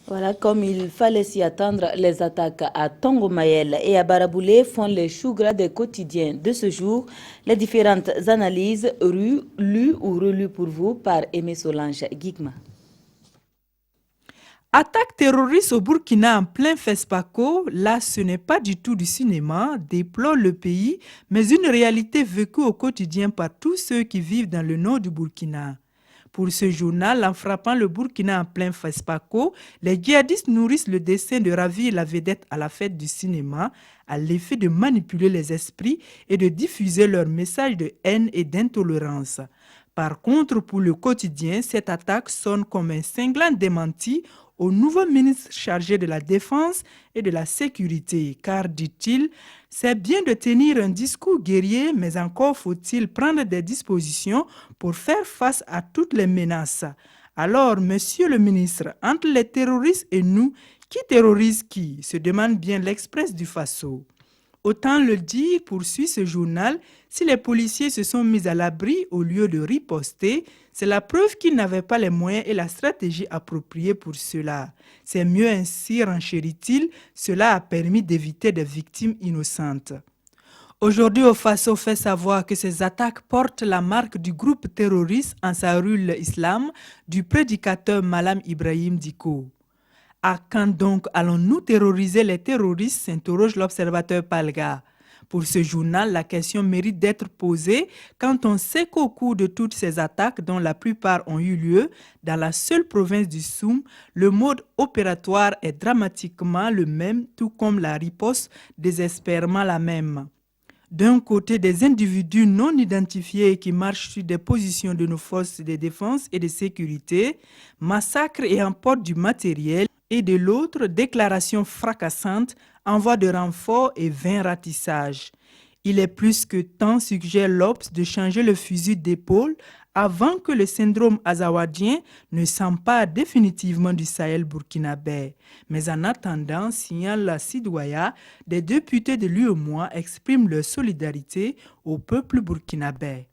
Voilà, comme il fallait s'y attendre, les attaques à Tongomayel et à Baraboulé font les choux gras des quotidiens de ce jour. Les différentes analyses lues ou relues pour vous par Aimé Solange Guigma. Attaque terroriste au Burkina en plein FESPACO, là ce n'est pas du tout du cinéma, déplore le pays, mais une réalité vécue au quotidien par tous ceux qui vivent dans le nord du Burkina. Pour ce journal, en frappant le Burkina en plein FESPACO, les djihadistes nourrissent le dessein de ravir la vedette à la fête du cinéma, à l'effet de manipuler les esprits et de diffuser leurs messages de haine et d'intolérance. Par contre, pour le quotidien, cette attaque sonne comme un cinglant démenti au nouveau ministre chargé de la Défense et de la Sécurité, car, dit-il, c'est bien de tenir un discours guerrier, mais encore faut-il prendre des dispositions pour faire face à toutes les menaces. Alors, monsieur le ministre, entre les terroristes et nous, qui terrorise qui se demande bien l'Express du Faso. Autant le dire, poursuit ce journal, si les policiers se sont mis à l'abri au lieu de riposter, c'est la preuve qu'ils n'avaient pas les moyens et la stratégie appropriée pour cela. C'est mieux ainsi, renchérit-il, cela a permis d'éviter des victimes innocentes. Aujourd'hui, au Faso fait savoir que ces attaques portent la marque du groupe terroriste Ansarul Islam du prédicateur Malam Ibrahim Diko. À quand donc allons-nous terroriser les terroristes s'interroge l'observateur Palga. Pour ce journal, la question mérite d'être posée quand on sait qu'au cours de toutes ces attaques, dont la plupart ont eu lieu dans la seule province du Soum, le mode opératoire est dramatiquement le même, tout comme la riposte désespérément la même. D'un côté, des individus non identifiés qui marchent sur des positions de nos forces de défense et de sécurité, massacrent et emportent du matériel, et de l'autre, déclarations fracassantes, envoi de renforts et vains ratissages. Il est plus que temps, suggère l'Obs, de changer le fusil d'épaule avant que le syndrome azawadien ne s'empare définitivement du Sahel burkinabé. Mais en attendant, signale la Sidoya, des députés de l'UEMOA expriment leur solidarité au peuple burkinabé.